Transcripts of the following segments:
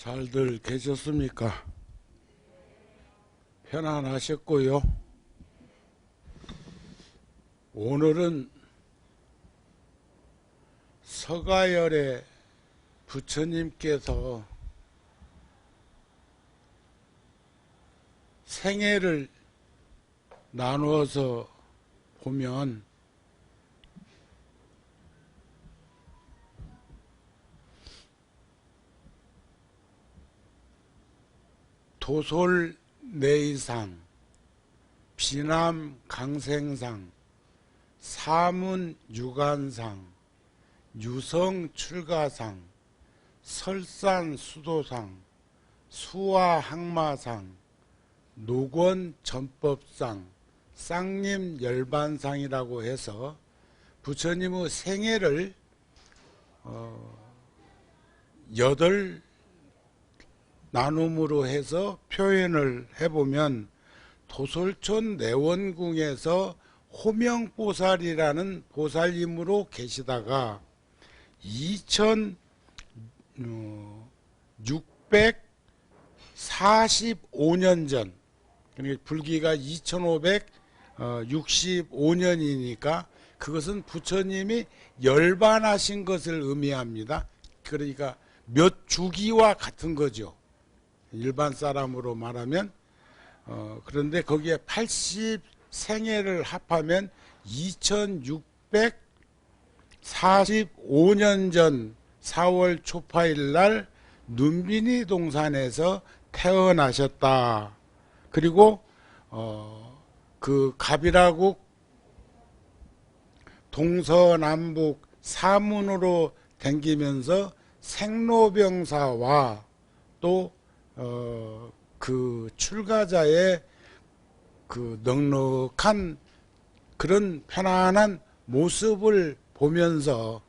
잘들 계셨습니까? 편안하셨고요. 오늘은 서가열에 부처님께서 생애를 나누어서 보면 도솔내의상, 비남강생상, 사문유관상, 유성출가상, 설산수도상, 수화항마상, 노권전법상, 쌍림열반상이라고 해서 부처님의 생애를 8 나눔으로 해서 표현을 해보면 도솔촌 내원궁에서 호명보살이라는 보살님으로 계시다가 2645년 전, 그러니까 불기가 2565년이니까 그것은 부처님이 열반하신 것을 의미합니다. 그러니까 몇 주기와 같은 거죠. 일반 사람으로 말하면 그런데 거기에 80생애를 합하면 2645년 전 4월 초파일 날 눈비니 동산에서 태어나셨다. 그리고 그 갑이라국 동서남북 사문으로 댕기면서 생로병사와 또 그 출가자의 그 넉넉한 그런 편안한 모습을 보면서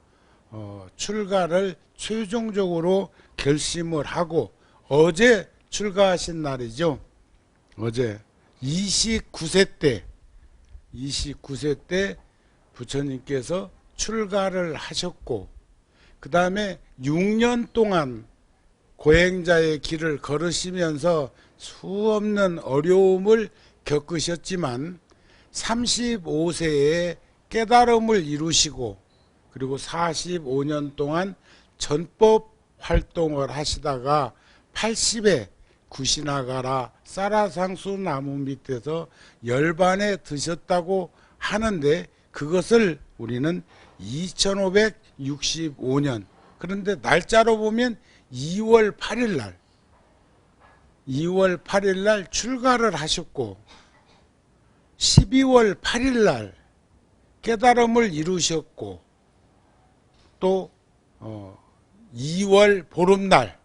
출가를 최종적으로 결심을 하고 어제 출가하신 날이죠. 어제 29세 때 부처님께서 출가를 하셨고 그 다음에 6년 동안 고행자의 길을 걸으시면서 수없는 어려움을 겪으셨지만 35세에 깨달음을 이루시고 그리고 45년 동안 전법 활동을 하시다가 80에 구시나가라 사라상수 나무 밑에서 열반에 드셨다고 하는데 그것을 우리는 2565년 그런데 날짜로 보면 2월 8일 날 출가를 하셨고 12월 8일 날 깨달음을 이루셨고 또 2월 보름날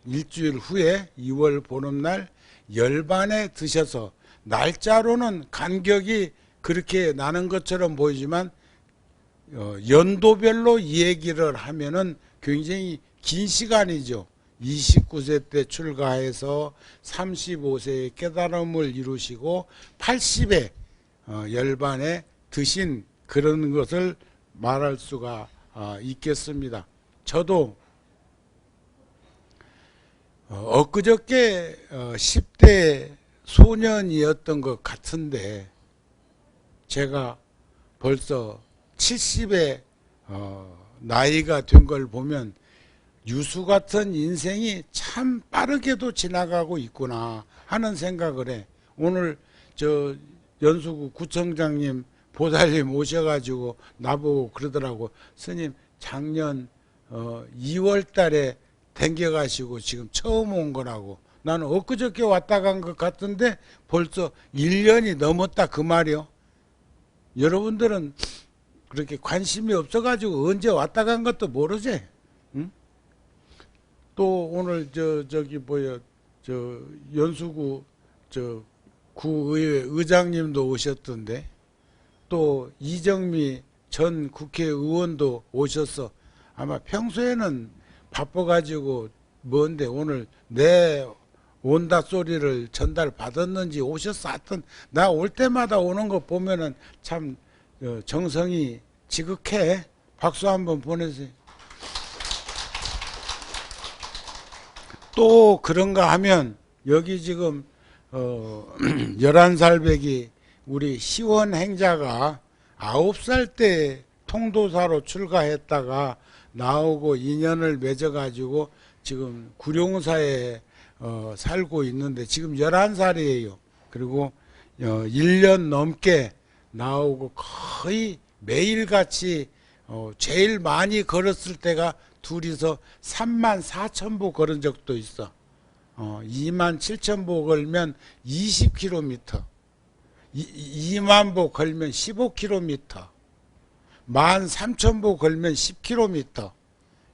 일주일 후에 2월 보름날 열반에 드셔서 날짜로는 간격이 그렇게 나는 것처럼 보이지만 연도별로 이 얘기를 하면은 굉장히 긴 시간이죠. 29세 때 출가해서 35세에 깨달음을 이루시고 80에 열반에 드신 그런 것을 말할 수가 있겠습니다. 저도 엊그저께 10대 소년이었던 것 같은데 제가 벌써 70의 나이가 된 걸 보면 유수 같은 인생이 참 빠르게도 지나가고 있구나 하는 생각을 해. 오늘 저 연수구 구청장님 보살님 오셔가지고 나보고 그러더라고. 스님 작년 2월 달에 댕겨가시고 지금 처음 온 거라고. 나는 엊그저께 왔다 간 것 같은데 벌써 1년이 넘었다 그 말이요. 여러분들은 그렇게 관심이 없어가지고 언제 왔다 간 것도 모르지. 응? 또 오늘 저기 연수구 구의회 의장님도 오셨던데 또 이정미 전 국회의원도 오셔서 아마 평소에는 바빠가지고 뭔데 오늘 내 온다 소리를 전달 받았는지 오셨어. 하여튼 나 올 때마다 오는 거 보면은 참 정성이 지극해. 박수 한번 보내세요. 또 그런가 하면 여기 지금 11살 배기 우리 시원 행자가 9살 때 통도사로 출가했다가 나오고 인연을 맺어가지고 지금 구룡사에 살고 있는데 지금 11살이에요. 그리고 1년 넘게 나오고 거의 매일같이 제일 많이 걸었을 때가 둘이서 34,000보 걸은 적도 있어. 27,000보 걸면 20km, 2만 보 걸면 15km, 13,000보 걸면 10km,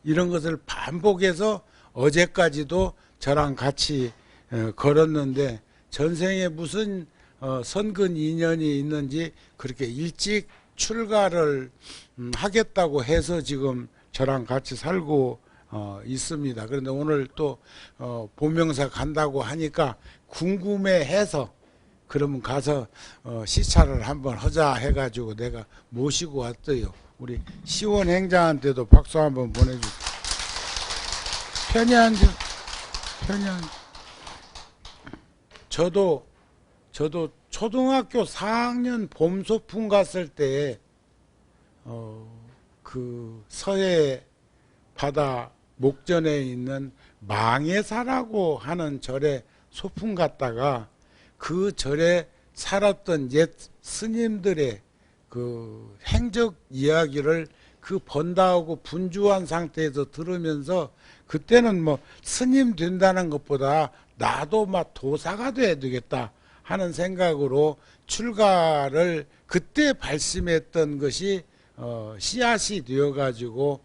이런 것을 반복해서 어제까지도 저랑 같이 걸었는데 전생에 무슨 선근 인연이 있는지 그렇게 일찍 출가를 하겠다고 해서 지금 저랑 같이 살고 있습니다. 그런데 오늘 또 보명사 간다고 하니까 궁금해해서 그러면 가서 시찰을 한번 하자 해가지고 내가 모시고 왔어요. 우리 시원 행자한테도 박수 한번 보내주세요. 편히 앉아. 편히 앉아. 저도 초등학교 4학년 봄 소풍 갔을 때 그 서해 바다 목전에 있는 망해사라고 하는 절에 소풍 갔다가 그 절에 살았던 옛 스님들의 그 행적 이야기를 그 번다하고 분주한 상태에서 들으면서 그때는 뭐 스님 된다는 것보다 나도 막 도사가 돼야 되겠다 하는 생각으로 출가를 그때 발심했던 것이 씨앗이 되어가지고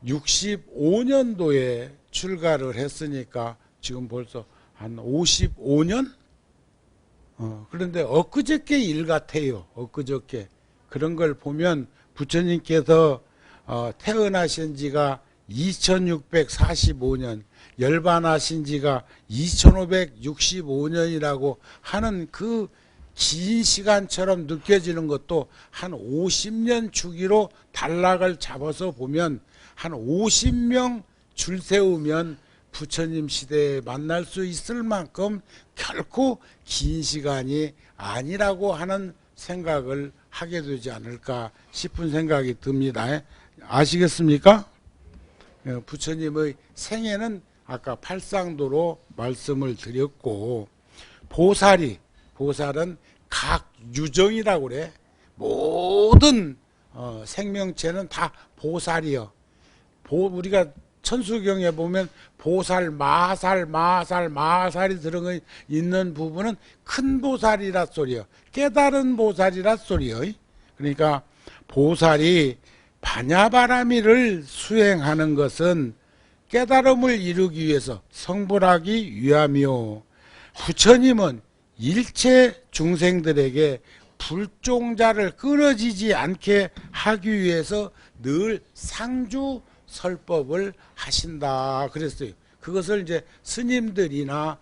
65년도에 출가를 했으니까 지금 벌써 한 55년? 그런데 엊그저께 일 같아요. 엊그저께. 그런 걸 보면 부처님께서 태어나신 지가 2645년, 열반하신 지가 2565년이라고 하는 그 긴 시간처럼 느껴지는 것도 한 50년 주기로 단락을 잡아서 보면 한 50명 줄 세우면 부처님 시대에 만날 수 있을 만큼 결코 긴 시간이 아니라고 하는 생각을 하게 되지 않을까 싶은 생각이 듭니다. 아시겠습니까? 부처님의 생애는 아까 팔상도로 말씀을 드렸고, 보살은 각 유정이라고 그래. 모든 생명체는 다 보살이요. 우리가 천수경에 보면 보살, 마살이 들어 있는 부분은 큰 보살이라 소리요. 깨달은 보살이라 소리요. 그러니까 보살이 반야바라미를 수행하는 것은 깨달음을 이루기 위해서 성불하기 위함이요. 부처님은 일체 중생들에게 불종자를 끊어지지 않게 하기 위해서 늘 상주 설법을 하신다 그랬어요. 그것을 이제 스님들이나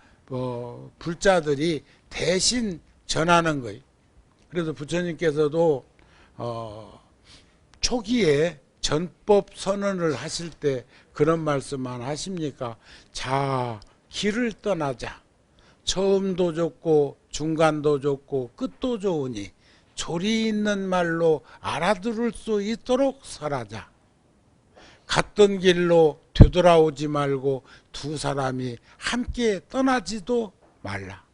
불자들이 대신 전하는 거예요. 그래서 부처님께서도 초기에 전법 선언을 하실 때 그런 말씀만 하십니까? 자, 길을 떠나자. 처음도 좋고 중간도 좋고 끝도 좋으니 조리 있는 말로 알아들을 수 있도록 설하자. 갔던 길로 되돌아오지 말고 두 사람이 함께 떠나지도 말라.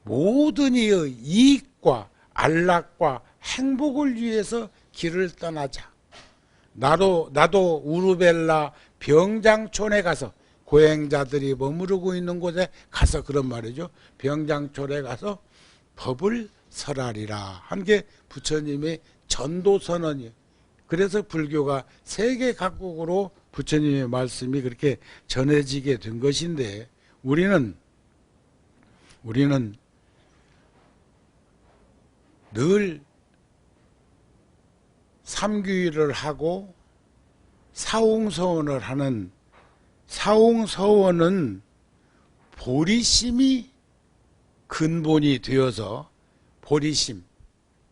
모든 이의 이익과 안락과 행복을 위해서 길을 떠나자. 나도 우르벨라 병장촌에 가서 고행자들이 머무르고 있는 곳에 가서 그런 말이죠. 병장촌에 가서 법을 설하리라 한 게 부처님의 전도선언이에요. 그래서 불교가 세계 각국으로 부처님의 말씀이 그렇게 전해지게 된 것인데 우리는 늘 삼규일을 하고 사홍서원을 하는 사홍서원은 보리심이 근본이 되어서 보리심,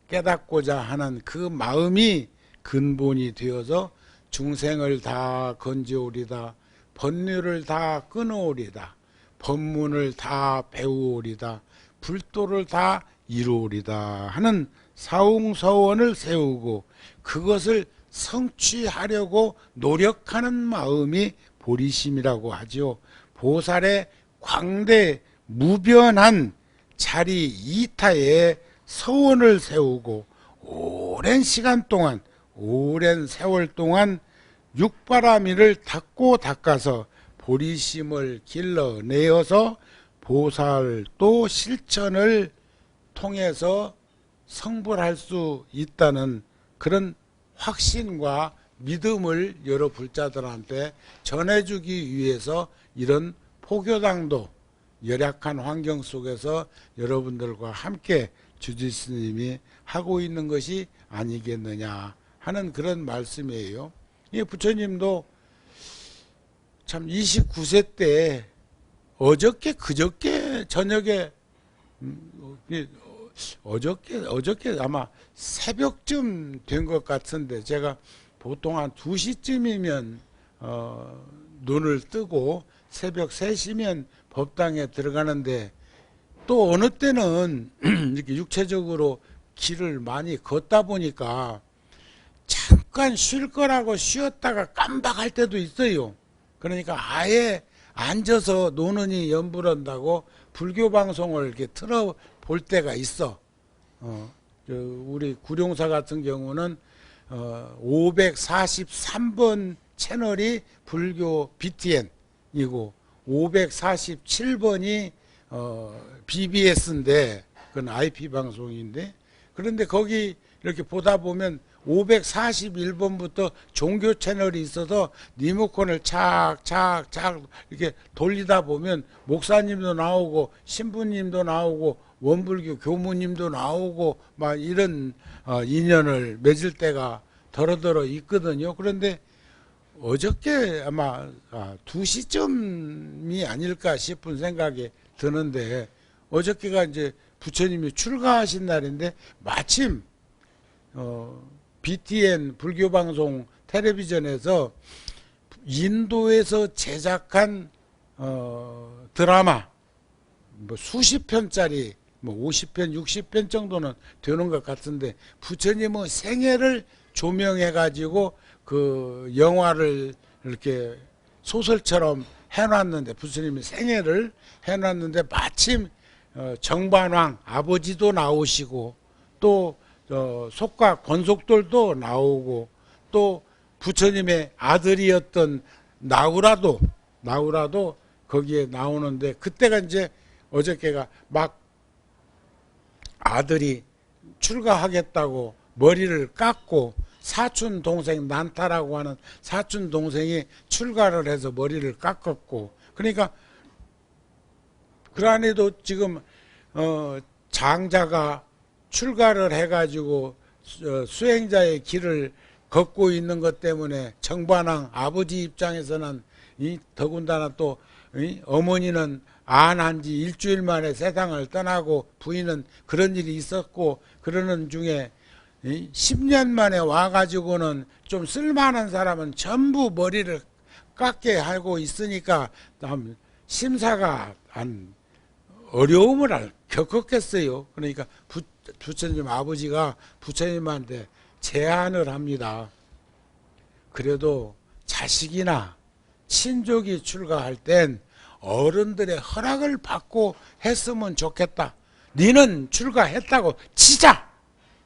깨닫고자 하는 그 마음이 근본이 되어서 중생을 다 건지오리다, 법률을 다 끊어오리다. 법문을 다 배우오리다. 불도를 다 이루오리다 하는 사웅서원을 세우고 그것을 성취하려고 노력하는 마음이 보리심이라고 하죠. 보살의 광대 무변한 자리 이타에 서원을 세우고 오랜 시간 동안, 오랜 세월 동안 육바라밀을 닦고 닦아서 보리심을 길러내어서 보살도 실천을 통해서 성불할 수 있다는 그런 확신과 믿음을 여러 불자들한테 전해주기 위해서 이런 포교당도 열악한 환경 속에서 여러분들과 함께 주지스님이 하고 있는 것이 아니겠느냐 하는 그런 말씀이에요. 이 부처님도 참 29세 때 어저께 그저께 저녁에 어저께 아마 새벽쯤 된 것 같은데 제가 보통 한 2시쯤이면 눈을 뜨고 새벽 3시면 법당에 들어가는데 또 어느 때는 이렇게 육체적으로 길을 많이 걷다 보니까 잠깐 쉴 거라고 쉬었다가 깜박할 때도 있어요. 그러니까 아예 앉아서 노느니 연불한다고 불교 방송을 이렇게 틀어 볼 때가 있어. 우리 구룡사 같은 경우는 543번 채널이 불교 BTN이고 547번이 BBS인데 그건 IP 방송인데 그런데 거기 이렇게 보다 보면 541번부터 종교 채널이 있어서 리모컨을 착착착 이렇게 돌리다 보면 목사님도 나오고 신부님도 나오고 원불교 교무님도 나오고 막 이런 인연을 맺을 때가 더러더러 있거든요. 그런데 어저께 아마 2시쯤이 아닐까 싶은 생각이 드는데 어저께가 이제 부처님이 출가하신 날인데 마침 BTN 불교방송 텔레비전에서 인도에서 제작한 드라마 뭐 수십 편짜리 뭐 50편 60편 정도는 되는 것 같은데 부처님의 생애를 조명해 가지고 그 영화를 이렇게 소설처럼 해놨는데 부처님의 생애를 해놨는데 마침 정반왕 아버지도 나오시고 또 속가 권속들도 나오고 또 부처님의 아들이었던 나우라도 거기에 나오는데 그때가 이제 어저께가 막 아들이 출가하겠다고 머리를 깎고 사촌 동생 난타라고 하는 사촌 동생이 출가를 해서 머리를 깎았고 그러니까 그러한에도 지금 장자가 출가를 해가지고 수행자의 길을 걷고 있는 것 때문에 정반왕 아버지 입장에서는 더군다나 또 어머니는 안한 지 일주일 만에 세상을 떠나고 부인은 그런 일이 있었고 그러는 중에 10년 만에 와가지고는 좀 쓸만한 사람은 전부 머리를 깎게 하고 있으니까 심사가 안 어려움을 겪었겠어요. 그러니까 부처님 아버지가 부처님한테 제안을 합니다. 그래도 자식이나 친족이 출가할 땐 어른들의 허락을 받고 했으면 좋겠다. 니는 출가했다고 치자.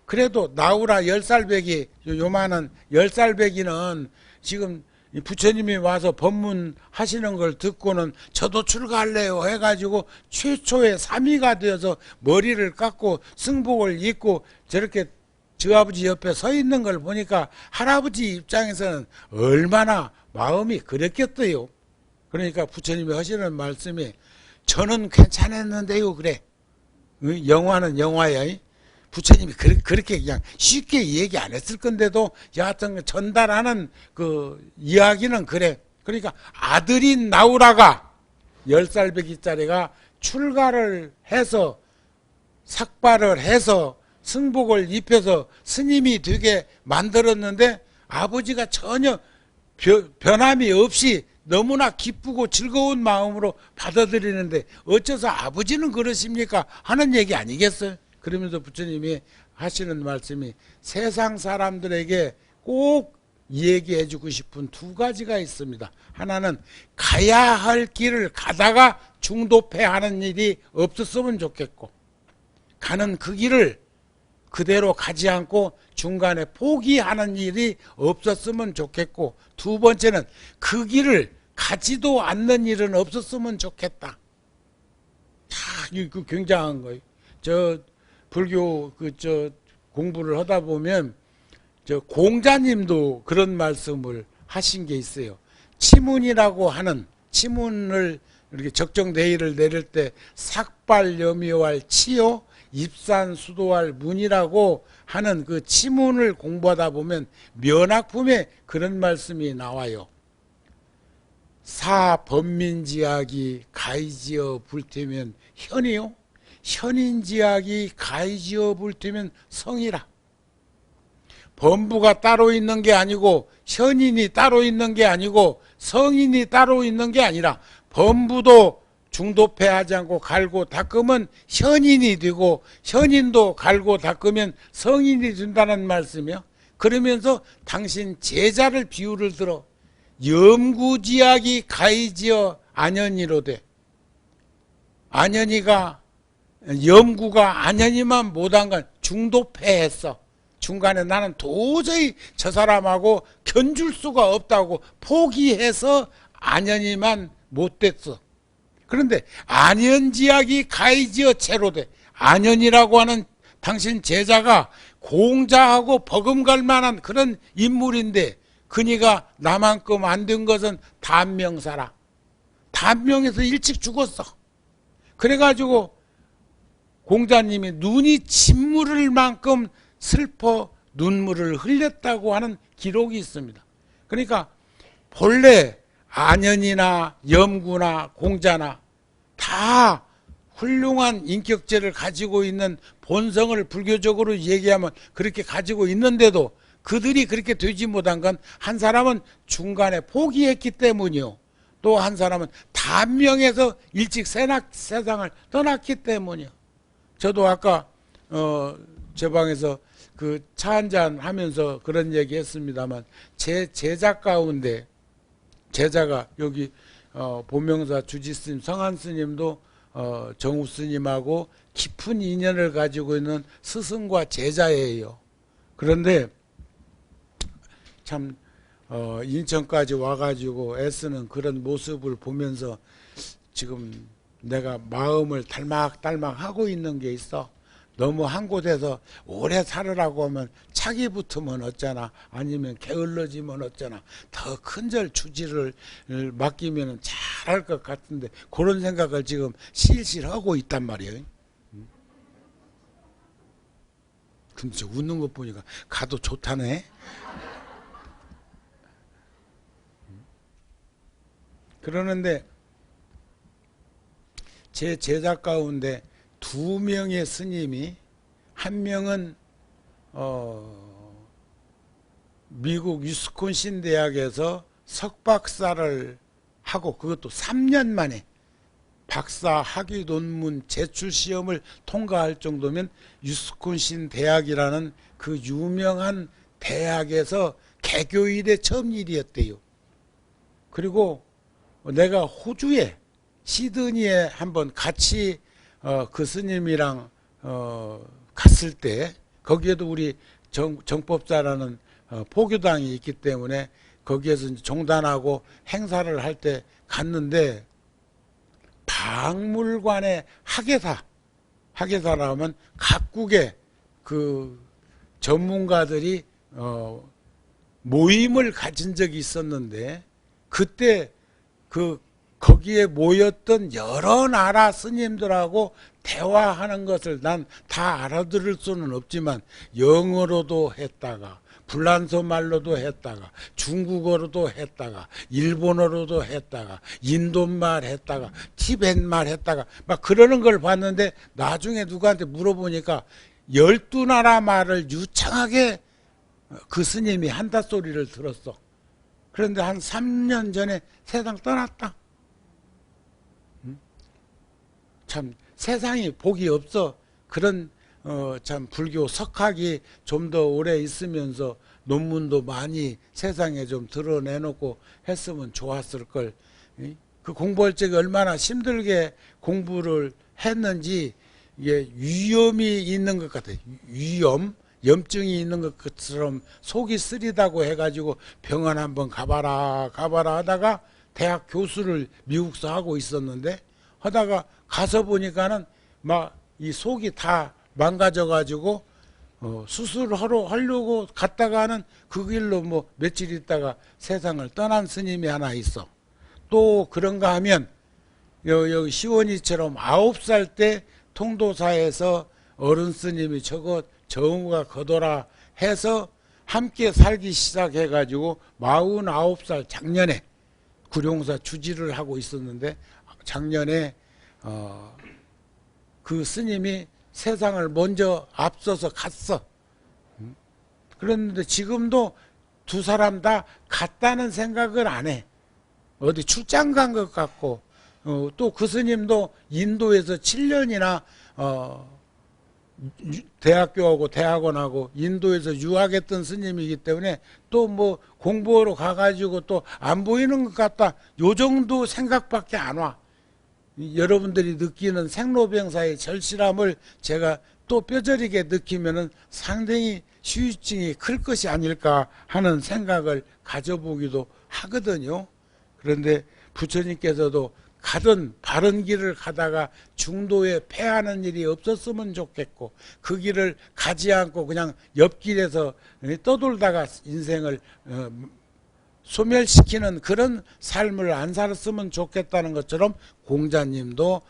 그래도 나우라 10살배기 요만한 10살배기는 지금 부처님이 와서 법문하시는 걸 듣고는 저도 출가할래요 해가지고 최초의 삼위가 되어서 머리를 깎고 승복을 입고 저렇게 저 아버지 옆에 서 있는 걸 보니까 할아버지 입장에서는 얼마나 마음이 그랬겠어요. 그러니까 부처님이 하시는 말씀이 저는 괜찮았는데요 그래. 영화는 영화야. 부처님이 그렇게 그냥 쉽게 얘기 안 했을 건데도 여하튼 전달하는 그 이야기는 그래. 그러니까 아들인 나우라가 10살배기짜리가 출가를 해서 삭발을 해서 승복을 입혀서 스님이 되게 만들었는데 아버지가 전혀 변함이 없이 너무나 기쁘고 즐거운 마음으로 받아들이는데 어째서 아버지는 그러십니까? 하는 얘기 아니겠어요? 그러면서 부처님이 하시는 말씀이 세상 사람들에게 꼭 얘기해 주고 싶은 두 가지가 있습니다. 하나는 가야 할 길을 가다가 중도패하는 일이 없었으면 좋겠고, 가는 그 길을 그대로 가지 않고 중간에 포기하는 일이 없었으면 좋겠고, 두 번째는 그 길을 가지도 않는 일은 없었으면 좋겠다. 이거 굉장한 거예요. 저 불교 공부를 하다 보면 저 공자님도 그런 말씀을 하신 게 있어요. 치문이라고 하는, 치문을 이렇게 적정대의를 내릴 때 삭발염이할 치요 입산수도할 문이라고 하는 그 치문을 공부하다 보면 면학품에 그런 말씀이 나와요. 사범민지학이 가이지어 불태면 현이요, 현인지학이 가이지어 불태면 성이라. 범부가 따로 있는 게 아니고, 현인이 따로 있는 게 아니고, 성인이 따로 있는 게 아니라 범부도 중도패하지 않고 갈고 닦으면 현인이 되고, 현인도 갈고 닦으면 성인이 된다는 말씀이요. 그러면서 당신 제자를 비유를 들어 염구지학이 가이지어 안현이로되, 안현이가, 염구가 안현이만 못한 건 중도패했어. 중간에 나는 도저히 저 사람하고 견줄 수가 없다고 포기해서 안현이만 못됐어. 그런데 안현지학이 가이지어 체로돼, 안현이라고 하는 당신 제자가 공자하고 버금갈 만한 그런 인물인데, 그니가 나만큼 안 된 것은 단명사라. 단명에서 일찍 죽었어. 그래가지고 공자님이 눈이 침물을 만큼 슬퍼 눈물을 흘렸다고 하는 기록이 있습니다. 그러니까 본래 안현이나 염구나 공자나 다 훌륭한 인격체를 가지고 있는, 본성을 불교적으로 얘기하면 그렇게 가지고 있는데도 그들이 그렇게 되지 못한 건 한 사람은 중간에 포기했기 때문이요, 또 한 사람은 단명에서 일찍 세상을 떠났기 때문이요. 저도 아까 제 방에서 그 차 한잔 하면서 그런 얘기 했습니다만, 제 제자 가운데, 제자가 여기 본명사 주지스님, 성한스님도 정우스님하고 깊은 인연을 가지고 있는 스승과 제자예요. 그런데 참 인천까지 와가지고 애쓰는 그런 모습을 보면서 지금 내가 마음을 달막달막 하고 있는 게 있어. 너무 한 곳에서 오래 살으라고 하면 차기 붙으면 어쩌나, 아니면 게을러지면 어쩌나, 더 큰절 주지를 맡기면 잘할 것 같은데 그런 생각을 지금 실실 하고 있단 말이에요. 근데 저 웃는 것 보니까 가도 좋다네. 그러는데 제 제자 가운데 두 명의 스님이, 한 명은 미국 위스콘신 대학에서 석박사를 하고, 그것도 3년 만에 박사 학위 논문 제출 시험을 통과할 정도면 위스콘신 대학이라는 그 유명한 대학에서 개교일에 처음 일이었대요. 그리고 내가 호주에 시드니에 한번 같이 그 스님이랑 갔을 때, 거기에도 우리 정법사라는 포교당이 있기 때문에 거기에서 종단하고 행사를 할 때 갔는데, 박물관의 학예사라 하면 각국의 그 전문가들이 모임을 가진 적이 있었는데, 그때 거기에 모였던 여러 나라 스님들하고 대화하는 것을 난 다 알아들을 수는 없지만 영어로도 했다가, 불란서 말로도 했다가, 중국어로도 했다가, 일본어로도 했다가, 인도말 했다가, 티벳말 했다가 막 그러는 걸 봤는데, 나중에 누구한테 물어보니까 12나라 말을 유창하게 그 스님이 한다 소리를 들었어. 그런데 한 3년 전에 세상 떠났다. 참 세상이 복이 없어. 그런 참 불교 석학이 좀 더 오래 있으면서 논문도 많이 세상에 좀 드러내놓고 했으면 좋았을 걸. 그 공부할 적에 얼마나 힘들게 공부를 했는지 이게 위험이 있는 것 같아요. 염증이 있는 것처럼 속이 쓰리다고 해가지고 병원 한번 가봐라 하다가 대학 교수를 미국서 하고 있었는데 하다가 가서 보니까는 막 이 속이 다 망가져가지고 수술하러 하려고 갔다가는 그 길로 뭐 며칠 있다가 세상을 떠난 스님이 하나 있어. 또 그런가 하면 여기 시원이처럼 9살 때 통도사에서 어른 스님이 저거 정우가 거둬라 해서 함께 살기 시작해가지고 49살 작년에 구룡사 주지를 하고 있었는데 작년에 그 스님이 세상을 먼저 앞서서 갔어. 그랬는데 지금도 두 사람 다 갔다는 생각을 안 해. 어디 출장 간 것 같고 또 그 스님도 인도에서 7년이나 대학교하고 대학원하고 인도에서 유학했던 스님이기 때문에 또 뭐 공부하러 가가지고 또 안 보이는 것 같다. 요 정도 생각밖에 안 와. 여러분들이 느끼는 생로병사의 절실함을 제가 또 뼈저리게 느끼면은 상당히 후유증이 클 것이 아닐까 하는 생각을 가져보기도 하거든요. 그런데 부처님께서도 가던 바른 길을 가다가 중도에 패하는 일이 없었으면 좋겠고 그 길을 가지 않고 그냥 옆길에서 떠돌다가 인생을 소멸시키는 그런 삶을 안 살았으면 좋겠다는 것처럼 공자님도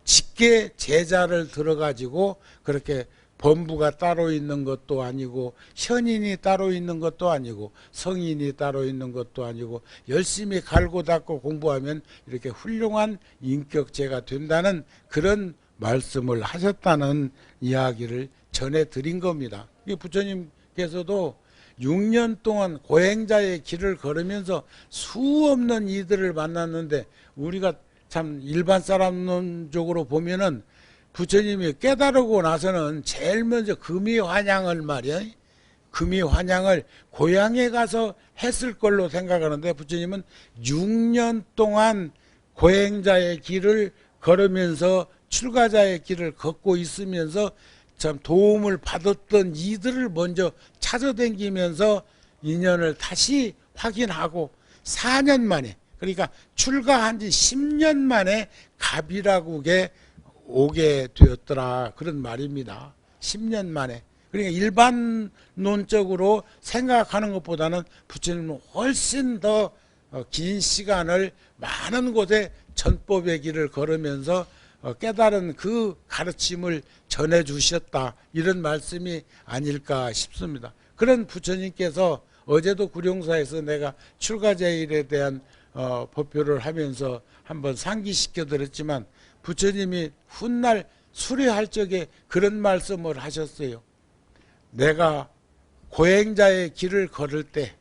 직계 제자를 들어가지고 그렇게 범부가 따로 있는 것도 아니고 현인이 따로 있는 것도 아니고 성인이 따로 있는 것도 아니고 열심히 갈고 닦고 공부하면 이렇게 훌륭한 인격체가 된다는 그런 말씀을 하셨다는 이야기를 전해드린 겁니다. 부처님께서도 6년 동안 고행자의 길을 걸으면서 수없는 이들을 만났는데 우리가 참 일반 사람론적으로 보면은 부처님이 깨달고 나서는 제일 먼저 금이환향을 말이야. 금이환향을 고향에 가서 했을 걸로 생각하는데 부처님은 6년 동안 고행자의 길을 걸으면서 출가자의 길을 걷고 있으면서 참 도움을 받았던 이들을 먼저 찾아다니면서 인연을 다시 확인하고 4년 만에 그러니까 출가한 지 10년 만에 갑이라국에 오게 되었더라 그런 말입니다. 10년 만에. 그러니까 일반론적으로 생각하는 것보다는 부처님은 훨씬 더 긴 시간을 많은 곳에 전법의 길을 걸으면서 깨달은 그 가르침을 전해주셨다 이런 말씀이 아닐까 싶습니다. 그런 부처님께서 어제도 구룡사에서 내가 출가제일에 대한 법표를 하면서 한번 상기시켜 드렸지만 부처님이 훗날 수료할 적에 그런 말씀을 하셨어요. 내가 고행자의 길을 걸을 때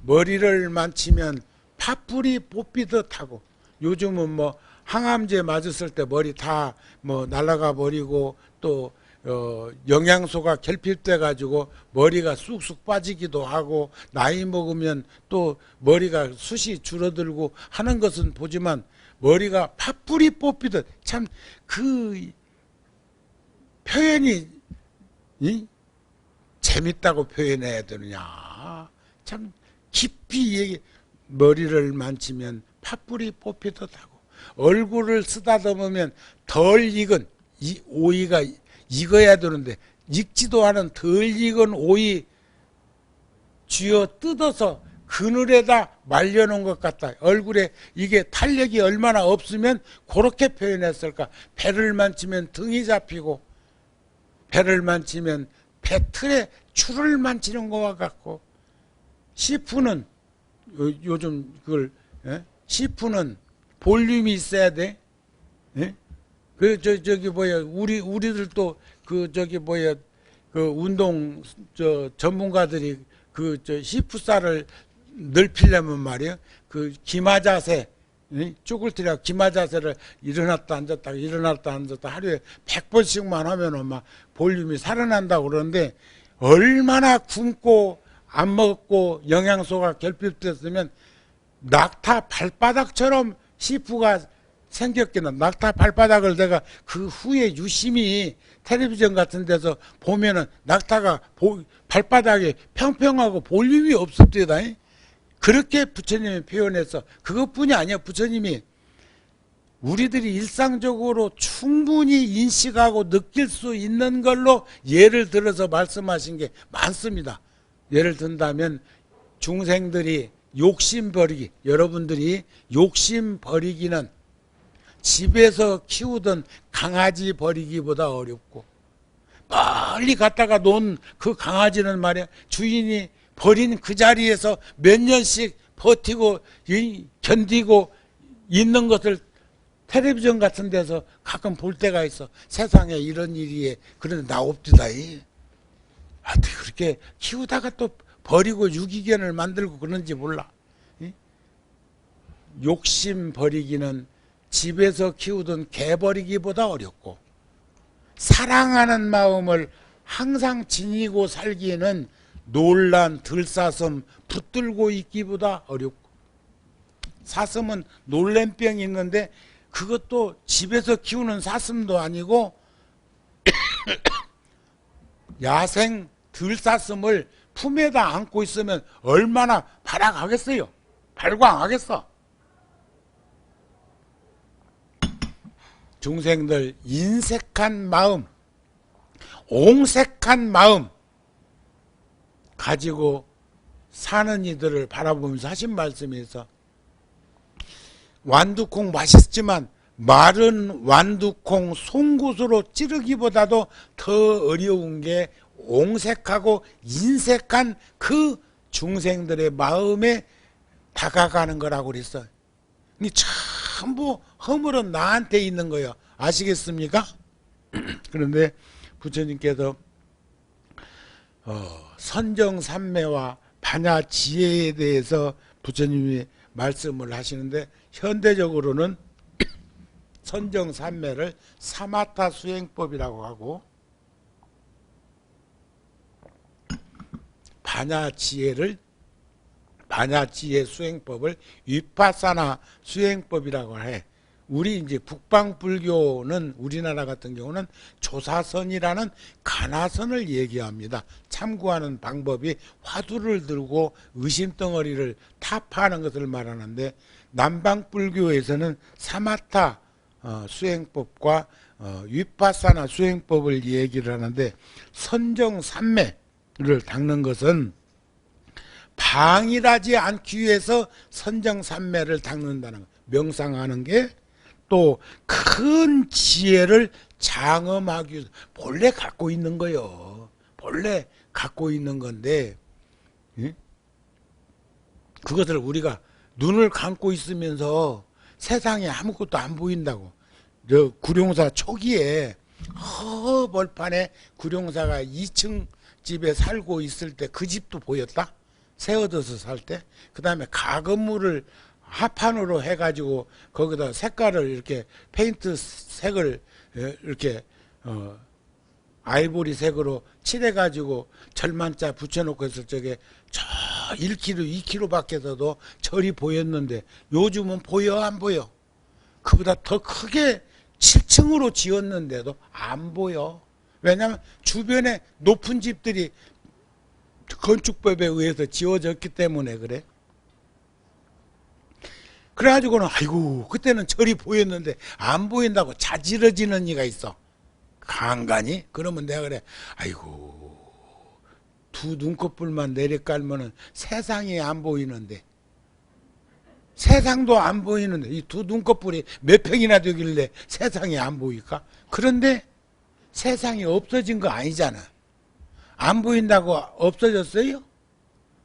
머리를 만지면 팥불이 뽑히듯 하고 요즘은 뭐 항암제 맞았을 때 머리 다 뭐 날아가 버리고 또 영양소가 결핍돼 가지고 머리가 쑥쑥 빠지기도 하고 나이 먹으면 또 머리가 숱이 줄어들고 하는 것은 보지만 머리가 팥불이 뽑히듯 참 그 표현이 재밌다고 표현해야 되느냐 참 깊이 얘기 머리를 만지면 팥불이 뽑히듯 하고 얼굴을 쓰다듬으면 덜 익은 이 오이가 익어야 되는데 익지도 않은 덜 익은 오이 쥐어 뜯어서 그늘에다 말려놓은 것 같다. 얼굴에 이게 탄력이 얼마나 없으면 그렇게 표현했을까. 배를 만지면 등이 잡히고 배를 만지면 배 틀에 줄을 만지는 것과 같고 시푸는 요즘 그걸 시푸는 볼륨이 있어야 돼. 예? 저기 뭐야 우리들도 그 저기 뭐야 그 운동 전문가들이 그 시푸살을 넓히려면 말이에요. 그 기마자세, 쭈글뜨려 기마자세를 일어났다 앉았다 일어났다 앉았다 하루에 100번씩만 하면은 막 볼륨이 살아난다고 그러는데, 얼마나 굶고 안 먹고 영양소가 결핍됐으면 낙타 발바닥처럼 시프가 생겼기는. 낙타 발바닥을 내가 그 후에 유심히 텔레비전 같은 데서 보면은 낙타가 발바닥이 평평하고 볼륨이 없었대다. 그렇게 부처님이 표현해서, 그것뿐이 아니야. 부처님이 우리들이 일상적으로 충분히 인식하고 느낄 수 있는 걸로 예를 들어서 말씀하신 게 많습니다. 예를 든다면 중생들이 욕심 버리기, 여러분들이 욕심 버리기는 집에서 키우던 강아지 버리기보다 어렵고, 멀리 갔다가 논 그 강아지는 말이야, 주인이 버린 그 자리에서 몇 년씩 버티고 견디고 있는 것을 텔레비전 같은 데서 가끔 볼 때가 있어. 세상에 이런 일이 그런데 나 없디다. 어떻게 그렇게 키우다가 또 버리고 유기견을 만들고 그런지 몰라. 욕심 버리기는 집에서 키우던 개 버리기보다 어렵고, 사랑하는 마음을 항상 지니고 살기에는 놀란 들사슴 붙들고 있기보다 어렵고, 사슴은 놀램병이 있는데 그것도 집에서 키우는 사슴도 아니고 야생 들사슴을 품에다 안고 있으면 얼마나 발악하겠어요. 발광하겠어. 중생들 인색한 마음, 옹색한 마음 가지고 사는 이들을 바라보면서 하신 말씀이 있어. 완두콩 맛있지만 마른 완두콩 송곳으로 찌르기보다도 더 어려운 게 옹색하고 인색한 그 중생들의 마음에 다가가는 거라고 그랬어. 전부 허물은 나한테 있는 거예요. 아시겠습니까? 그런데 부처님께서 선정삼매와 반야지혜에 대해서 부처님이 말씀을 하시는데, 현대적으로는 선정삼매를 사마타 수행법이라고 하고, 반야지혜 수행법을 위파사나 수행법이라고 해. 우리 이제 북방불교는, 우리나라 같은 경우는 조사선이라는 가나선을 얘기합니다. 참고하는 방법이 화두를 들고 의심덩어리를 타파하는 것을 말하는데, 남방불교에서는 사마타 수행법과 위파사나 수행법을 얘기를 하는데, 선정삼매를 닦는 것은 방일하지 않기 위해서 선정삼매를 닦는다는 거, 명상하는 게 또 큰 지혜를 장엄하기 위해서 본래 갖고 있는 거요. 본래 갖고 있는 건데, 그것을 우리가 눈을 감고 있으면서 세상에 아무것도 안 보인다고. 저 구룡사 초기에 벌판에 구룡사가 2층 집에 살고 있을 때 그 집도 보였다. 새 얻어서 살 때. 그 다음에 가건물을 합판으로 해가지고 거기다 색깔을 이렇게 페인트 색을 이렇게 아이보리 색으로 칠해가지고 절만자 붙여놓고 있을 적에 저 1km, 2km 밖에서도 절이 보였는데, 요즘은 보여 안 보여? 그보다 더 크게 7층으로 지었는데도 안 보여. 왜냐하면 주변에 높은 집들이 건축법에 의해서 지어졌기 때문에 그래. 그래가지고는 아이고 그때는 절이 보였는데 안 보인다고 자지러지는 이가 있어. 간간히. 그러면 내가 그래, 아이고 두 눈꺼풀만 내려깔면은 세상이 안 보이는데, 세상도 안 보이는데 이 두 눈꺼풀이 몇 평이나 되길래 세상이 안 보일까? 그런데 세상이 없어진 거 아니잖아. 안 보인다고 없어졌어요?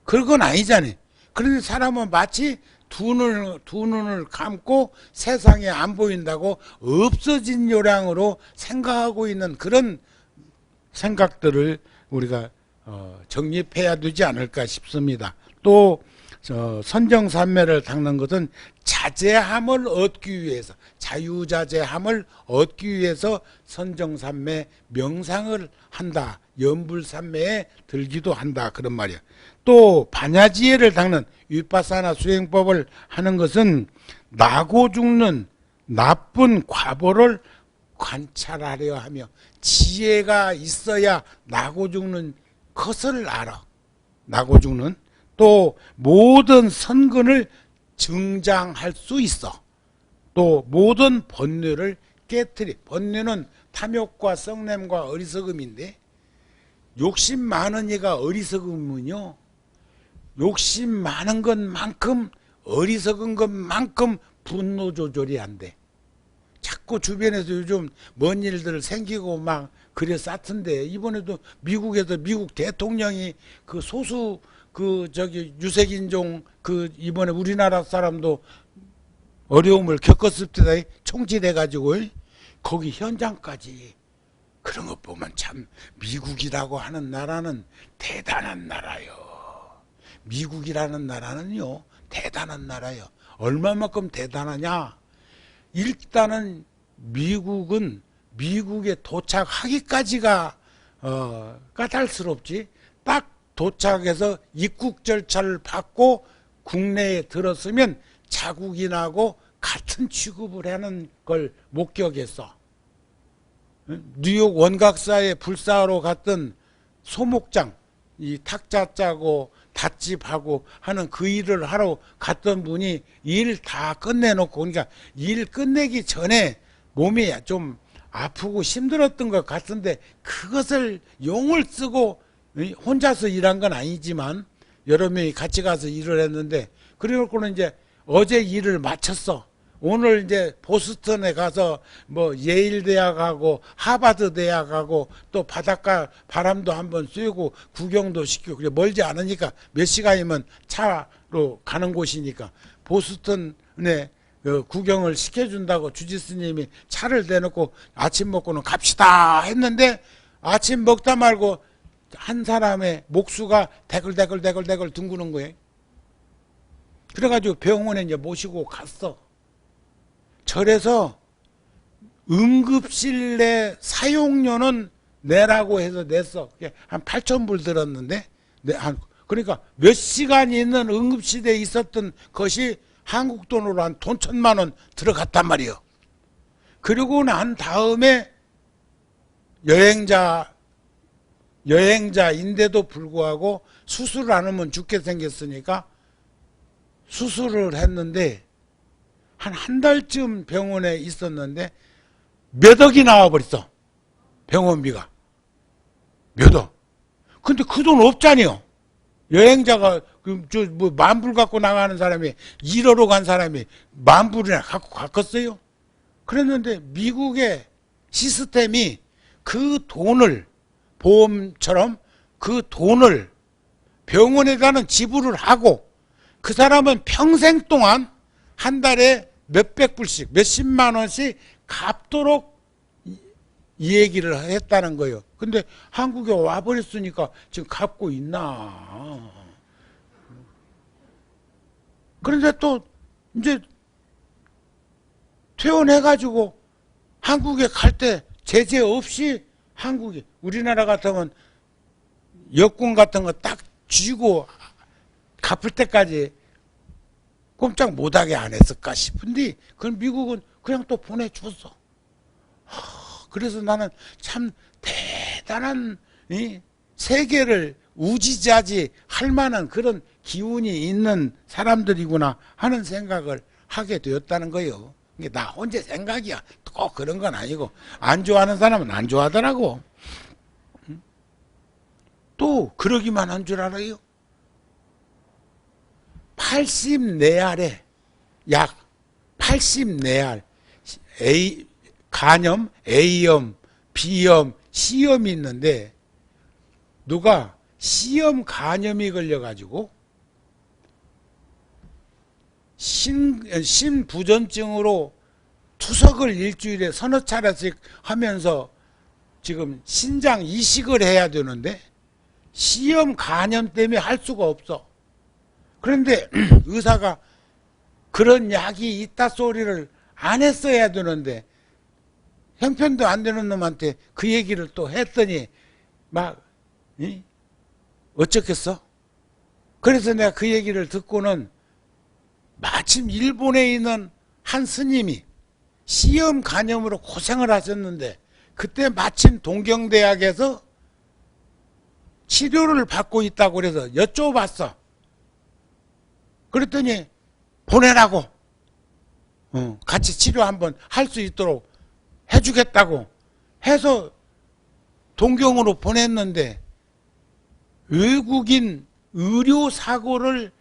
그건 아니잖아. 그런데 사람은 마치 두 눈을 감고 세상에 안 보인다고 없어진 요량으로 생각하고 있는 그런 생각들을 우리가 정립해야 되지 않을까 싶습니다. 또 선정산매를 닦는 것은 자제함을 얻기 위해서, 자유자재함을 얻기 위해서 선정산매 명상을 한다. 연불산매에 들기도 한다. 그런 말이야. 또 반야지혜를 닦는 위파사나 수행법을 하는 것은 나고 죽는 나쁜 과보를 관찰하려 하며, 지혜가 있어야 나고 죽는 것을 알아. 나고 죽는. 또 모든 선근을 증장할 수 있어. 또 모든 번뇌를 깨트리. 번뇌는 탐욕과 썩냄과 어리석음인데, 욕심 많은 이가 어리석음은요, 욕심 많은 것만큼, 어리석은 것만큼 분노 조절이 안 돼. 자꾸 주변에서 요즘 뭔 일들 생기고 막 그래 쌓던데, 이번에도 미국에서 미국 대통령이 그 소수 유색인종 이번에 우리나라 사람도 어려움을 겪었을 때 총질해 가지고 거기 현장까지, 그런 것 보면 참 미국이라고 하는 나라는 대단한 나라요. 미국이라는 나라는요 대단한 나라요. 얼마만큼 대단하냐? 일단은 미국은 미국에 도착하기까지가 까탈스럽지. 딱 도착해서 입국 절차를 받고 국내에 들었으면 자국인하고 같은 취급을 하는 걸 목격했어. 뉴욕 원각사에 불사하러 갔던 소목장, 이 탁자 짜고 닷집하고 하는 그 일을 하러 갔던 분이 일 다 끝내놓고, 그러니까 일 끝내기 전에 몸이 좀 아프고 힘들었던 것 같은데, 그것을 용을 쓰고 혼자서 일한 건 아니지만 여러 명이 같이 가서 일을 했는데, 그래놓고는 이제 어제 일을 마쳤어. 오늘 이제 보스턴에 가서 뭐 예일 대학하고 하버드 대학하고 또 바닷가 바람도 한번 쐬고 구경도 시키고, 그래 멀지 않으니까 몇 시간이면 차로 가는 곳이니까 보스턴에 구경을 시켜준다고 주지스님이 차를 대놓고 아침 먹고는 갑시다 했는데, 아침 먹다 말고 한 사람의 목수가 대글대글 둥그는 거예요. 그래가지고 병원에 이제 모시고 갔어. 절에서 응급실 내 사용료는 내라고 해서 냈어. 한 8,000불 들었는데, 그러니까 몇 시간 있는 응급실에 있었던 것이 한국 돈으로 한 돈 1,000만 원 들어갔단 말이에요. 그리고 난 다음에 여행자인데도 불구하고 수술을 안 하면 죽게 생겼으니까 수술을 했는데, 한 달쯤 병원에 있었는데 몇 억이 나와버렸어. 병원비가 몇 억. 근데 그 돈 없잖아요. 여행자가 뭐 만불 갖고 나가는 사람이 1억으로 간 사람이 만불이나 갖고 갔겠어요? 그랬는데 미국의 시스템이 그 돈을, 보험처럼 그 돈을 병원에다는 지불을 하고, 그 사람은 평생 동안 한 달에 몇백 불씩, 몇십만 원씩 갚도록 이 얘기를 했다는 거예요. 근데 한국에 와버렸으니까 지금 갚고 있나. 그런데 또 이제 퇴원해가지고 한국에 갈 때 제재 없이 한국에, 우리나라 같으면 여권 같은 거 딱 쥐고 갚을 때까지 꼼짝 못하게 안 했을까 싶은데, 그건 미국은 그냥 또 보내줬어. 그래서 나는 참 대단한 세계를 우지자지 할 만한 그런 기운이 있는 사람들이구나 하는 생각을 하게 되었다는 거예요. 이게 나 혼자 생각이야. 꼭 그런 건 아니고, 안 좋아하는 사람은 안 좋아하더라고. 또 그러기만 한 줄 알아요? 80내알에 약 80내알 간염, A염, B염, C염이 있는데, 누가 C염 간염이 걸려가지고 신부전증으로 투석을 일주일에 서너 차례씩 하면서 지금 신장 이식을 해야 되는데 C염 간염 때문에 할 수가 없어. 그런데 의사가 그런 약이 있다 소리를 안 했어야 되는데 형편도 안 되는 놈한테 그 얘기를 또 했더니 막 어쩌겠어? 그래서 내가 그 얘기를 듣고는 마침 일본에 있는 한 스님이 시험 간염으로 고생을 하셨는데 그때 마침 동경대학에서 치료를 받고 있다고 그래서 여쭤봤어. 그랬더니 보내라고 같이 치료 한번 할 수 있도록 해주겠다고 해서 동경으로 보냈는데 외국인 의료사고를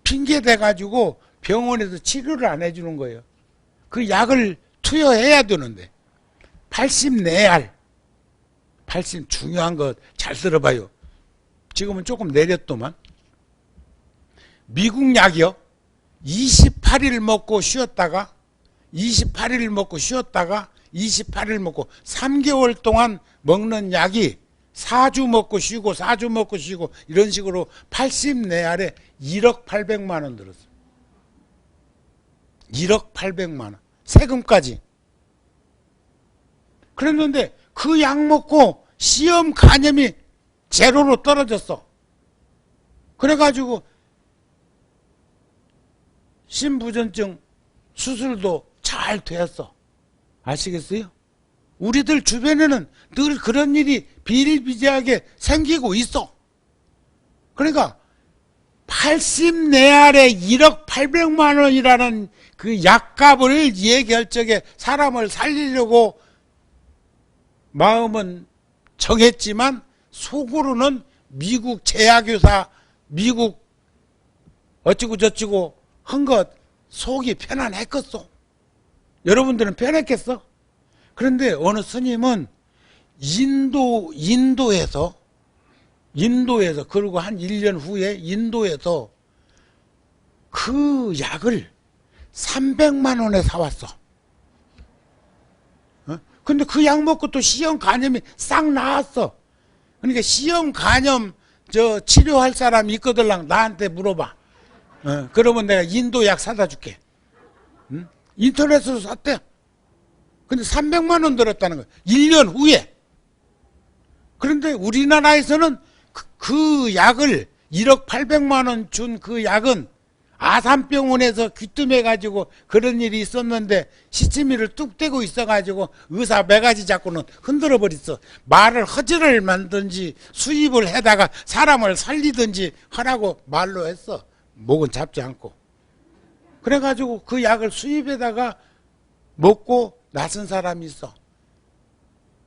핑계대가지고 병원에서 치료를 안 해주는 거예요. 그 약을 투여해야 되는데 84알 80 중요한 거 잘 들어봐요. 지금은 조금 내렸더만 미국 약이요. 28일 먹고 쉬었다가 28일 먹고 쉬었다가 28일 먹고 3개월 동안 먹는 약이 4주 먹고 쉬고 4주 먹고 쉬고 이런 식으로 84알에 1억 800만 원 들었어요. 1억 800만 원. 세금까지. 그랬는데 그 약 먹고 시험 간염이 제로로 떨어졌어. 그래가지고 심부전증 수술도 잘 됐어. 아시겠어요? 우리들 주변에는 늘 그런 일이 비일비재하게 생기고 있어. 그러니까 84알에 1억 800만 원이라는 그 약값을 예결적에 사람을 살리려고 마음은 정했지만 속으로는 미국 제약회사 미국 어찌고 저찌고 한 것 속이 편안했겠어. 여러분들은 편했겠어? 그런데 어느 스님은 인도에서 그리고 한 1년 후에 인도에서 그 약을 300만 원에 사왔어. 근데 그 약 먹고 또 시험 간염이 싹 나았어. 그러니까 시험 간염 치료할 사람 있거들랑 나한테 물어봐. 그러면 내가 인도 약 사다 줄게. 인터넷으로 샀대. 근데 300만 원 들었다는 거야. 1년 후에. 그런데 우리나라에서는 그 약을 1억 800만 원 준 그 약은 아산병원에서 귀뜸해가지고 그런 일이 있었는데 시치미를 뚝 떼고 있어가지고 의사 매가지 잡고는 흔들어 버렸어. 말을 허지를 만든지 수입을 해다가 사람을 살리든지 하라고 말로 했어. 목은 잡지 않고. 그래가지고 그 약을 수입에다가 먹고 나선 사람이 있어.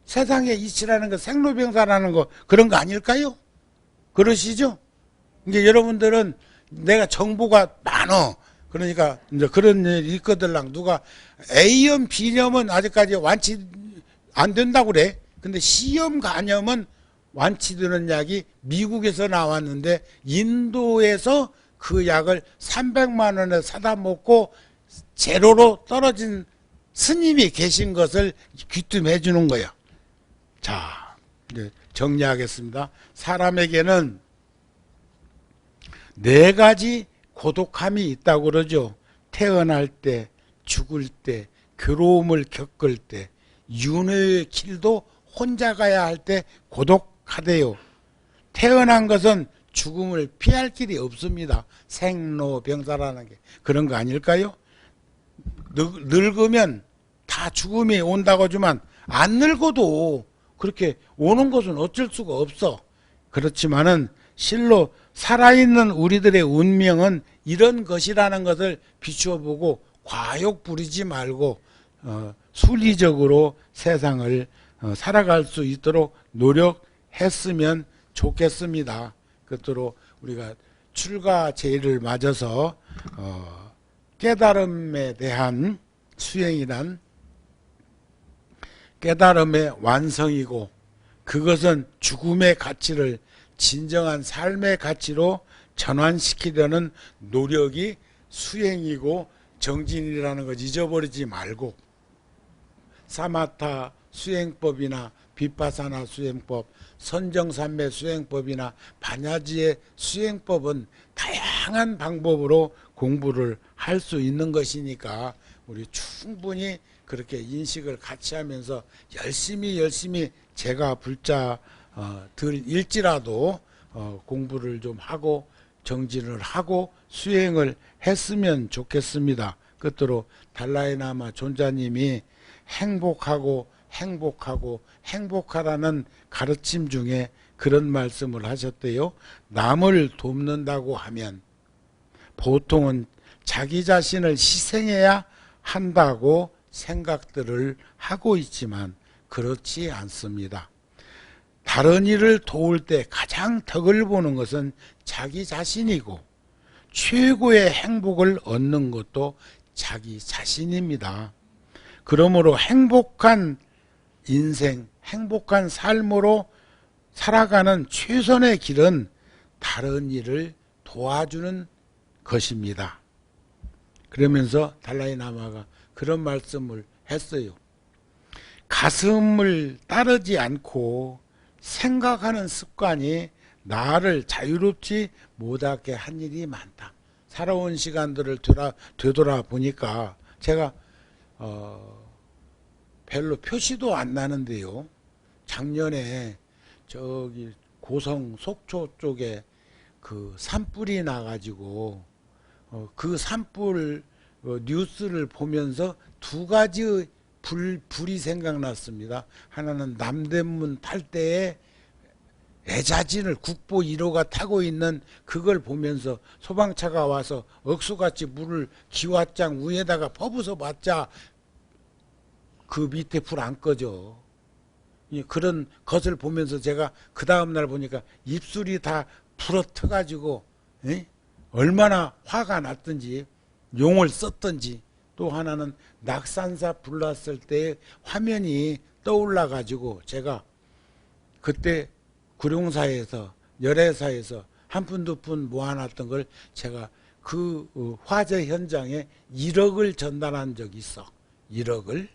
세상에 이치라는 거 생로병사라는 거 그런 거 아닐까요? 그러시죠? 이제 여러분들은 내가 정보가 많어. 그러니까 이제 그런 일이 있거들랑 누가 A염, B염은 아직까지 완치 안 된다고 그래. 근데 C염 간염은 완치되는 약이 미국에서 나왔는데 인도에서 그 약을 300만 원에 사다 먹고 제로로 떨어진 스님이 계신 것을 귀뜸해 주는 거예요. 자, 이제 정리하겠습니다. 사람에게는 4가지 고독함이 있다고 그러죠. 태어날 때, 죽을 때, 괴로움을 겪을 때, 윤회의 길도 혼자 가야 할 때 고독하대요. 태어난 것은 죽음을 피할 길이 없습니다. 생로병사라는 게 그런 거 아닐까요? 늙으면 다 죽음이 온다고 하지만 안 늙어도 그렇게 오는 것은 어쩔 수가 없어. 그렇지만은 실로 살아있는 우리들의 운명은 이런 것이라는 것을 비추어보고 과욕 부리지 말고 순리적으로 세상을 살아갈 수 있도록 노력했으면 좋겠습니다. 끝으로 우리가 출가 제의를 맞아서 깨달음에 대한 수행이란 깨달음의 완성이고 그것은 죽음의 가치를 진정한 삶의 가치로 전환시키려는 노력이 수행이고 정진이라는 걸 잊어버리지 말고 사마타 수행법이나 비파사나 수행법, 선정산매 수행법이나 반야지의 수행법은 다양한 다양한 방법으로 공부를 할 수 있는 것이니까 우리 충분히 그렇게 인식을 같이 하면서 열심히 제가 불자 들일지라도 공부를 좀 하고 정진을 하고 수행을 했으면 좋겠습니다. 끝으로 달라이라마 존자님이 행복하라는 가르침 중에 그런 말씀을 하셨대요. 남을 돕는다고 하면 보통은 자기 자신을 희생해야 한다고 생각들을 하고 있지만 그렇지 않습니다. 다른 일을 도울 때 가장 덕을 보는 것은 자기 자신이고 최고의 행복을 얻는 것도 자기 자신입니다. 그러므로 행복한 인생, 행복한 삶으로 살아가는 최선의 길은 다른 일을 도와주는 것입니다. 그러면서 달라이라마가 그런 말씀을 했어요. 가슴을 따르지 않고 생각하는 습관이 나를 자유롭지 못하게 한 일이 많다. 살아온 시간들을 되돌아보니까 제가 별로 표시도 안 나는데요. 작년에 저기 고성 속초 쪽에 그 산불이 나가지고 그 산불 뉴스를 보면서 두 가지 불이 생각났습니다. 하나는 남대문 탈 때에 애자진을 국보 1호가 타고 있는 그걸 보면서 소방차가 와서 억수같이 물을 기왓장 위에다가 퍼부서 봤자 그 밑에 불 안 꺼져. 그런 것을 보면서 제가 그 다음날 보니까 입술이 다 불어터가지고 얼마나 화가 났던지 용을 썼던지. 또 하나는 낙산사 불났을 때 화면이 떠올라 가지고 제가 그때 구룡사에서 열애사에서 한 푼 두 푼 모아놨던 걸 제가 그 화재 현장에 1억을 전달한 적이 있어. 1억을.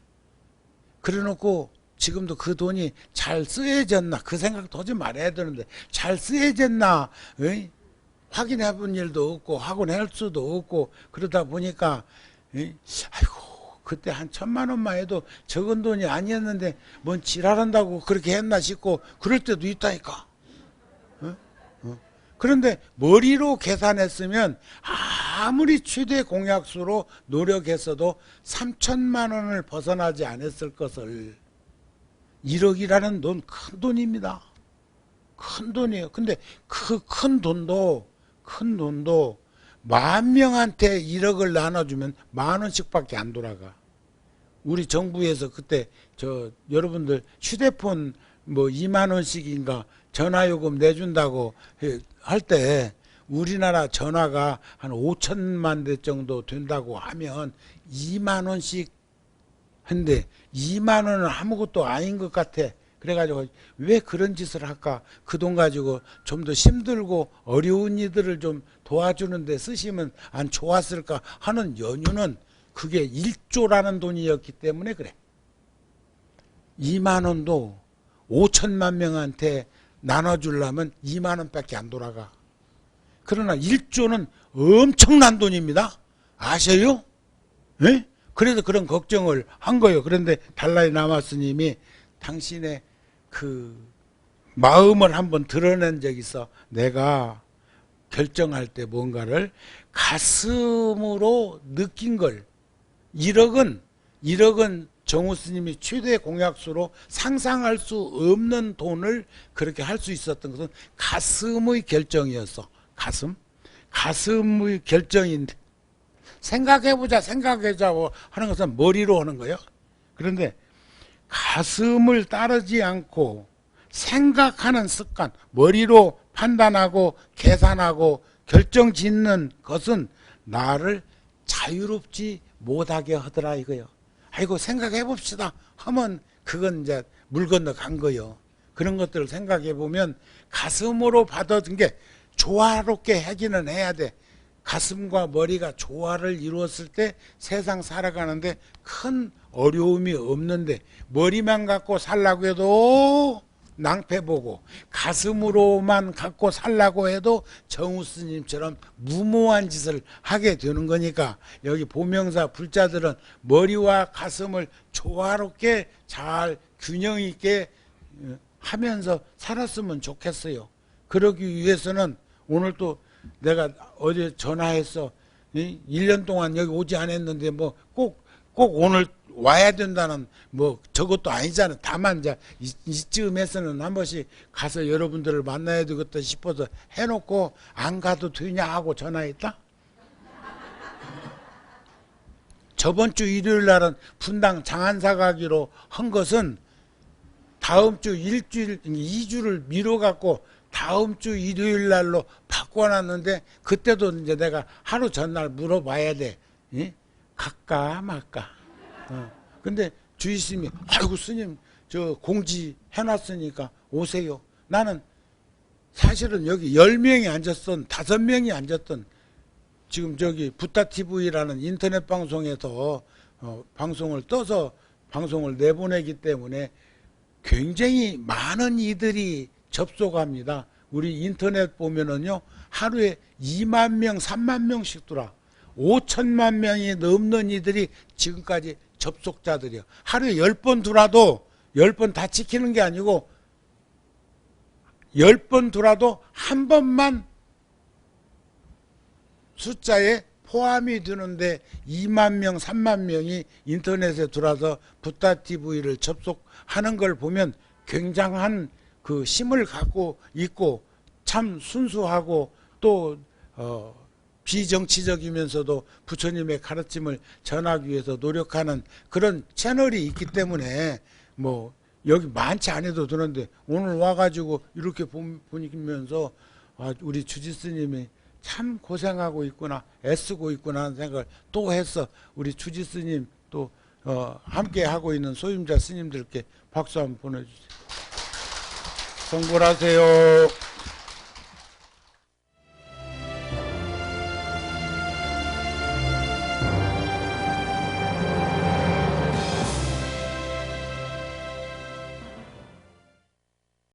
그래놓고 지금도 그 돈이 잘 쓰여졌나 그 생각도 하지 말아야 되는데 잘 쓰여졌나 확인해 본 일도 없고 확인할 수도 없고 그러다 보니까 아이고 그때 한 1,000만 원만 해도 적은 돈이 아니었는데 뭔 지랄한다고 그렇게 했나 싶고 그럴 때도 있다니까. 그런데 머리로 계산했으면 아무리 최대 공약수로 노력했어도 3,000만 원을 벗어나지 않았을 것을. 1억이라는 돈 큰 돈입니다. 큰 돈이에요. 근데 그 큰 돈도 10,000명한테 1억을 나눠주면 10,000원씩밖에 안 돌아가. 우리 정부에서 그때 여러분들 휴대폰 뭐 20,000원씩인가 전화요금 내준다고 할 때 우리나라 전화가 한 5천만 대 정도 된다고 하면 20,000원씩 한데 2만 원은 아무것도 아닌 것 같아. 그래가지고 왜 그런 짓을 할까? 그 돈 가지고 좀 더 힘들고 어려운 이들을 좀 도와주는 데 쓰시면 안 좋았을까 하는 연유는 그게 1조라는 돈이었기 때문에 그래. 2만 원도 5천만 명한테 나눠주려면 2만 원밖에 안 돌아가. 그러나 1조는 엄청난 돈입니다. 아셔요? 네? 그래서 그런 걱정을 한 거예요. 그런데 달라이라마 스님이 당신의 그 마음을 한번 드러낸 적이 있어. 내가 결정할 때 뭔가를 가슴으로 느낀 걸. 1억은 정우 스님이 최대 공약수로 상상할 수 없는 돈을 그렇게 할 수 있었던 것은 가슴의 결정이었어. 가슴의 결정인데 생각해보자고 하는 것은 머리로 하는 거예요. 그런데 가슴을 따르지 않고 생각하는 습관, 머리로 판단하고 계산하고 결정 짓는 것은 나를 자유롭지 못하게 하더라 이거요. 아이고 생각해 봅시다 하면 그건 이제 물 건너 간 거요. 그런 것들을 생각해 보면 가슴으로 받아든 게 조화롭게 하기는 해야 돼. 가슴과 머리가 조화를 이루었을 때 세상 살아가는데 큰 어려움이 없는데 머리만 갖고 살라고 해도 낭패 보고 가슴으로만 갖고 살라고 해도 정우 스님처럼 무모한 짓을 하게 되는 거니까 여기 보명사 불자들은 머리와 가슴을 조화롭게 잘 균형 있게 하면서 살았으면 좋겠어요. 그러기 위해서는 오늘 또 내가 어제 전화해서 1년 동안 여기 오지 않았는데 뭐 꼭 오늘 와야 된다는 뭐 저것도 아니잖아. 다만 이제 이쯤에서는 한 번씩 가서 여러분들을 만나야 되겠다 싶어서 해놓고 안 가도 되냐 하고 전화했다. 저번 주 일요일 날은 분당 장안사 가기로 한 것은 다음 주 일주일, 2주를 미뤄갖고 다음 주 일요일 날로 바꿔놨는데 그때도 이제 내가 하루 전날 물어봐야 돼. 예? 갈까 말까. 근데 주의스님이 아이고 스님 저 공지 해놨으니까 오세요. 나는 사실은 여기 10명이 앉았던 5명이 앉았던 지금 저기 부타TV라는 인터넷 방송에서 방송을 떠서 방송을 내보내기 때문에 굉장히 많은 이들이 접속합니다. 우리 인터넷 보면은요 하루에 2만 명 3만 명씩 들어와 5천만 명이 넘는 이들이 지금까지 접속자들이요. 하루에 10번 들어와도 10번 다 지키는 게 아니고 10번 들어와도 한 번만 숫자에 포함이 되는데 2만 명 3만 명이 인터넷에 들어와서 부타TV를 접속하는 걸 보면 굉장한 그 힘을 갖고 있고 참 순수하고 또 비정치적이면서도 부처님의 가르침을 전하기 위해서 노력하는 그런 채널이 있기 때문에 뭐 여기 많지 않아도 되는데 오늘 와가지고 이렇게 보면서 우리 주지스님이 참 고생하고 있구나 애쓰고 있구나 하는 생각을 또 해서 우리 주지스님 또 함께 하고 있는 소임자 스님들께 박수 한번 보내주세요. 성불하세요.